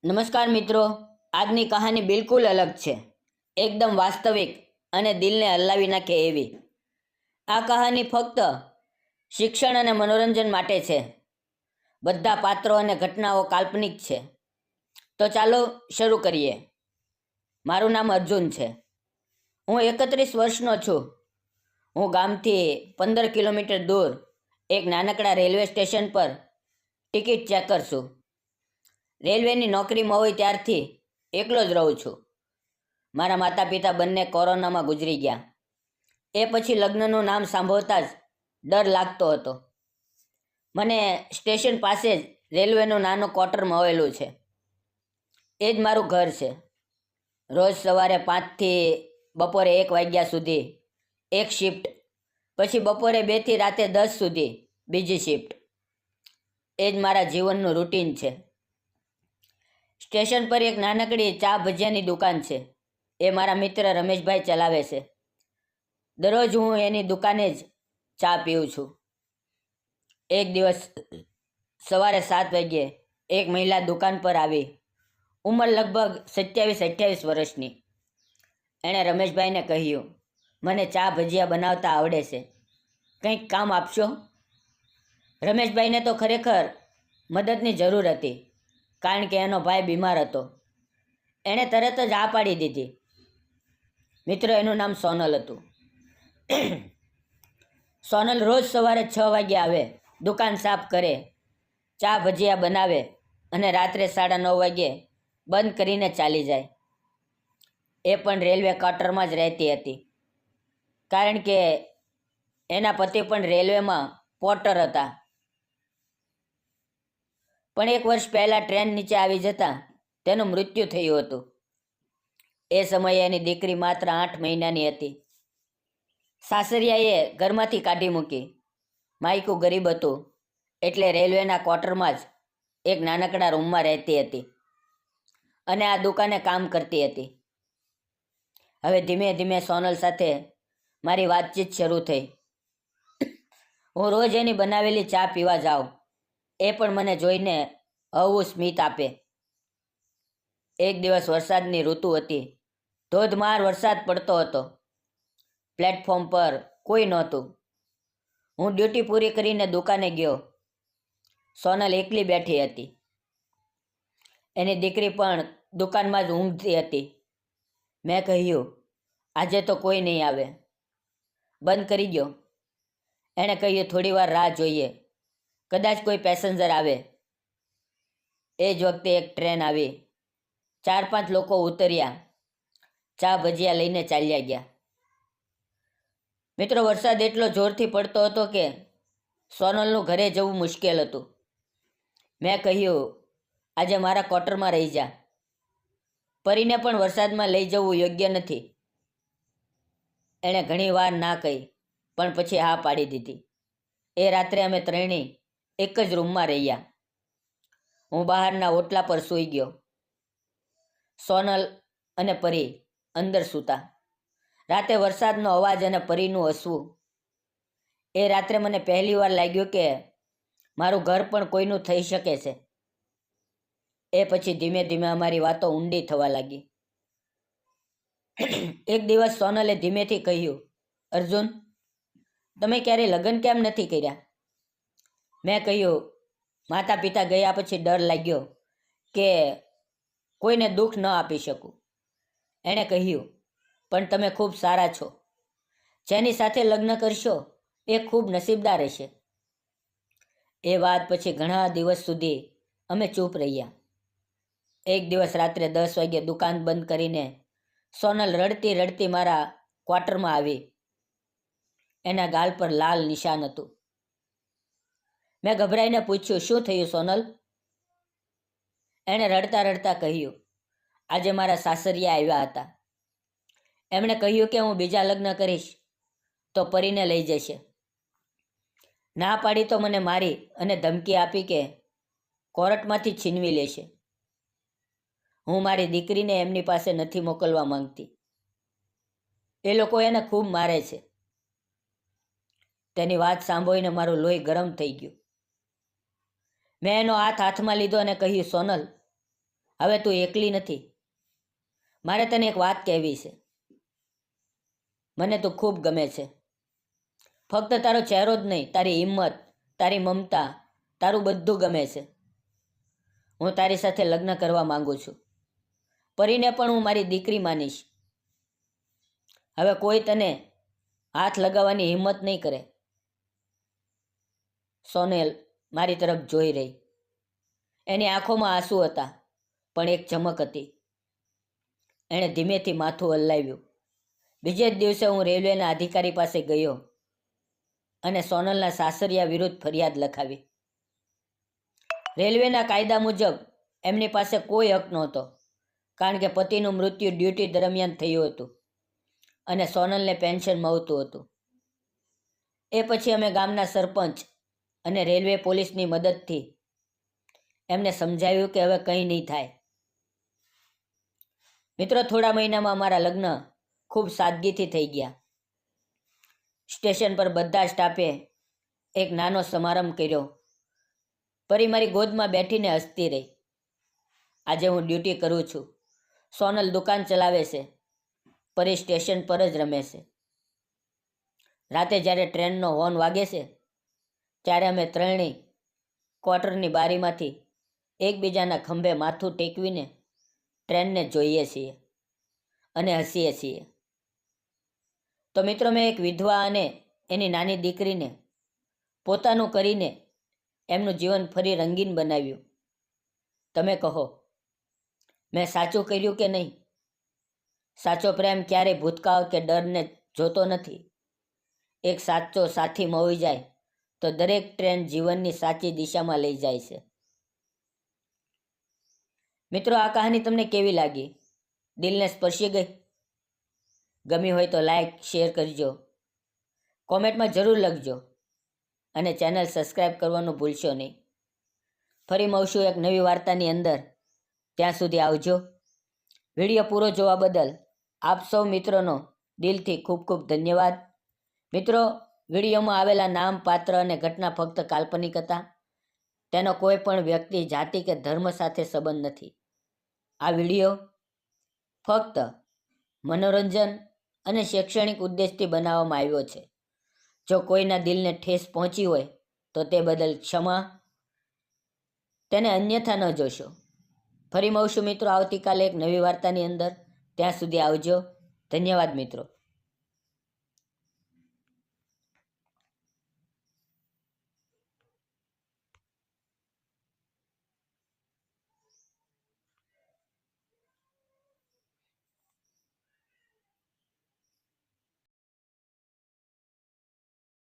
નમસ્કાર મિત્રો, આજની કહાની બિલકુલ અલગ છે. એકદમ વાસ્તવિક અને દિલને હલાવી નાખે એવી. આ કહાની ફક્ત શિક્ષણ અને મનોરંજન માટે છે. બધા પાત્રો અને ઘટનાઓ કાલ્પનિક છે. તો ચાલો શરૂ કરીએ. મારું નામ અર્જુન છે. હું 31 વર્ષનો છું. હું ગામથી 15 કિલોમીટર દૂર એક નાનકડા રેલવે સ્ટેશન પર ટિકિટ ચેકર છું. રેલવેની નોકરીમાં હોય ત્યારથી એકલો જ રહું છું. મારા માતા પિતા બંને કોરોનામાં ગુજરી ગયા. એ પછી લગ્નનું નામ સાંભળતા જ ડર લાગતો હતો. મને સ્ટેશન પાસે જ રેલવેનું નાનું ક્વાર્ટર મળેલું છે. એ જ મારું ઘર છે. રોજ સવારે 5થી બપોરે 1 વાગ્યા સુધી એક શિફ્ટ, પછી બપોરે 2થી રાતે 10 સુધી બીજી શિફ્ટ. એ જ મારા જીવનનું રૂટીન છે. સ્ટેશન પર એક નાનકડી ચા ભજીયાની દુકાન છે. એ મારા મિત્ર રમેશભાઈ ચલાવે છે. દરરોજ હું એની દુકાને જ ચા પીઉં છું. એક દિવસ સવારે 7 વાગ્યે એક મહિલા દુકાન પર આવી. ઉંમર લગભગ 27-28 વર્ષની. એણે રમેશભાઈને કહ્યું, મને ચા ભજીયા બનાવતા આવડે છે, કંઈક કામ આપશો? રમેશભાઈને તો ખરેખર મદદની જરૂર હતી, કારણ કે એનો ભાઈ બીમાર હતો. એણે તરત જ હા પાડી દીધી. મિત્રો, એનું નામ સોનલ હતું. સોનલ રોજ સવારે 6 વાગ્યે આવે, દુકાન સાફ કરે, ચા ભજીયા બનાવે અને રાત્રે 9:30 વાગ્યે બંધ કરીને ચાલી જાય. એ પણ રેલવે ક્વાર્ટરમાં જ રહેતી હતી, કારણ કે એના પતિ પણ રેલવેમાં પોર્ટર હતા. પણ એક વર્ષ પહેલાં ટ્રેન નીચે આવી જતાં તેનું મૃત્યુ થયું હતું. એ સમયે એની દીકરી માત્ર 8 મહિનાની હતી. સાસરિયાએ ઘરમાંથી કાઢી મૂકી. માયકું ગરીબ હતું, એટલે રેલવેના ક્વાર્ટરમાં જ એક નાનકડા રૂમમાં રહેતી હતી અને આ દુકાને કામ કરતી હતી. હવે ધીમે ધીમે સોનલ સાથે મારી વાતચીત શરૂ થઈ. હું રોજ એની બનાવેલી ચા પીવા જાઉં. એ પણ મને જોઈને હળવું સ્મિત આપે. એક દિવસ વરસાદની ઋતુ હતી. ધોધમાર વરસાદ પડતો હતો. પ્લેટફોર્મ પર કોઈ નહોતું. હું ડ્યુટી પૂરી કરીને દુકાને ગયો. સોનલ એકલી બેઠી હતી. એની દીકરી પણ દુકાનમાં જ ઊંઘતી હતી. મેં કહ્યું, આજે તો કોઈ નહીં આવે, બંધ કરી ગયો. એણે કહ્યું, થોડી વાર રાહ જોઈએ, કદાચ કોઈ પેસેન્જર આવે. એ જ વખતે એક ટ્રેન આવી. 4-5 લોકો ઉતર્યા, ચા ભજીયા લઈને ચાલ્યા ગયા. મિત્રો, વરસાદ એટલો જોરથી પડતો હતો કે સોનલનું ઘરે જવું મુશ્કેલ હતું. મેં કહ્યું, આજે મારા ક્વાર્ટરમાં રહી જા. પરીને પણ વરસાદમાં લઈ જવું યોગ્ય નથી. એણે ઘણી વાર ના કહી, પણ પછી હા પાડી દીધી. એ રાત્રે અમે ત્રણેય એક જ રૂમમાં રહ્યા. હું બહારના ઓટલા પર સૂઈ ગયો. સોનલ અને પરી અંદર સૂતા. રાતે વરસાદનો અવાજ અને પરીનું હસવું. એ રાત્રે મને પહેલી વાર લાગ્યું કે મારું ઘર પણ કોઈનું થઈ શકે છે. એ પછી ધીમે ધીમે અમારી વાતો ઊંડી થવા લાગી. એક દિવસ સોનલે ધીમેથી કહ્યું, અર્જુન, તમે ક્યારેય લગ્ન કેમ નથી કર્યા? મેં કહ્યું, માતા પિતા ગયા પછી ડર લાગ્યો કે કોઈને દુઃખ ન આપી શકું. એણે કહ્યું, પણ તમે ખૂબ સારા છો. જેની સાથે લગ્ન કરશો એ ખૂબ નસીબદાર હશે. એ વાત પછી ઘણા દિવસ સુધી અમે ચૂપ રહ્યા. એક દિવસ રાત્રે 10 વાગ્યે દુકાન બંધ કરીને સોનલ રડતી રડતી મારા ક્વાર્ટરમાં આવી. એના ગાલ પર લાલ નિશાન હતું. મેં ગભરાઈને પૂછ્યું, શું થયું સોનલ? એણે રડતા રડતા કહ્યું, આજે મારા સાસરિયા આવ્યા હતા. એમણે કહ્યું કે હું બીજા લગ્ન કરીશ તો પરીને લઈ જશે. ના પાડી તો મને મારી અને ધમકી આપી કે કોર્ટમાંથી છીનવી લેશે. હું મારી દીકરીને એમની પાસે નથી મોકલવા માંગતી. એ લોકો એને ખૂબ મારે છે. તેની વાત સાંભળીને મારું લોહી ગરમ થઈ ગયું. મેં એનો હાથ હાથમાં લીધો અને કહ્યું, સોનલ, હવે તું એકલી નથી. મારે તને એક વાત કહેવી છે. મને તું ખૂબ ગમે છે. ફક્ત તારો ચહેરો જ નહીં, તારી હિંમત, તારી મમતા, તારું બધું ગમે છે. હું તારી સાથે લગ્ન કરવા માંગુ છું. પરીને પણ હું મારી દીકરી માનીશ. હવે કોઈ તને હાથ લગાવવાની હિંમત નહીં કરે. સોનેલ મારી તરફ જોઈ રહી. એની આંખોમાં આંસુ હતા, પણ એક ચમક હતી. એણે ધીમેથી માથું હલાવ્યું. બીજે જ દિવસે હું રેલવેના અધિકારી પાસે ગયો અને સોનલના સાસરિયા વિરુદ્ધ ફરિયાદ લખાવી. રેલવેના કાયદા મુજબ એમની પાસે કોઈ હક નહોતો, કારણ કે પતિનું મૃત્યુ ડ્યુટી દરમિયાન થયું હતું અને સોનલને પેન્શન મળતું હતું. એ પછી અમે ગામના સરપંચ અને રેલવે પોલીસની મદદથી એમને સમજાવ્યું કે હવે કંઈ નહીં થાય. મિત્રો, થોડા મહિનામાં અમારા લગ્ન ખૂબ સાદગીથી થઈ ગયા. સ્ટેશન પર બધા સ્ટાફે એક નાનો સમારંભ કર્યો. પરી મારી ગોદમાં બેઠીને હસતી રહી. આજે હું ડ્યુટી કરું છું. સોનલ દુકાન ચલાવે છે. પરી સ્ટેશન પર જ રમે છે. રાતે જ્યારે ટ્રેનનો હોર્ન વાગે છે, ત્યારે અમે ત્રણેય ક્વાર્ટરની બારીમાંથી એકબીજાના ખંભે માથું ટેકવીને ટ્રેનને જોઈએ છીએ અને હસીએ છીએ. તો મિત્રો, મેં એક વિધવા અને એની નાની દીકરીને પોતાનું કરીને એમનું જીવન ફરી રંગીન બનાવ્યું. તમે કહો, મેં સાચું કર્યું કે નહીં? સાચો પ્રેમ ક્યારેય ભૂતકાળ કે ડરને જોતો નથી. એક સાચો સાથી મળી જાય તો દરેક ટ્રેન જીવનની સાચી દિશામાં લઈ જાય છે. મિત્રો, આ કહાની તમને કેવી લાગી? દિલને સ્પર્શી ગઈ? ગમી હોય તો લાઈક, શેર કરજો, કોમેન્ટમાં જરૂર લખજો અને ચેનલ સબસ્ક્રાઈબ કરવાનું ભૂલશો નહીં. ફરી મળશું એક નવી વાર્તાની અંદર. ત્યાં સુધી આવજો. વિડીયો પૂરો જોવા બદલ આપ સૌ મિત્રોનો દિલથી ખૂબ ખૂબ ધન્યવાદ. મિત્રો, વિડીયોમાં આવેલા નામ, પાત્ર અને ઘટના ફક્ત કાલ્પનિક હતા. તેનો કોઈ પણ વ્યક્તિ, જાતિ કે ધર્મ સાથે સંબંધ નથી. આ વિડીયો ફક્ત મનોરંજન અને શૈક્ષણિક ઉદ્દેશથી બનાવવામાં આવ્યો છે. જો કોઈના દિલને ઠેસ પહોંચી હોય તો તે બદલ ક્ષમા. તેને અન્યથા ન જોશો. ફરી મળશું મિત્રો આવતીકાલે એક નવી વાર્તાની અંદર. ત્યાં સુધી આવજો. ધન્યવાદ મિત્રો.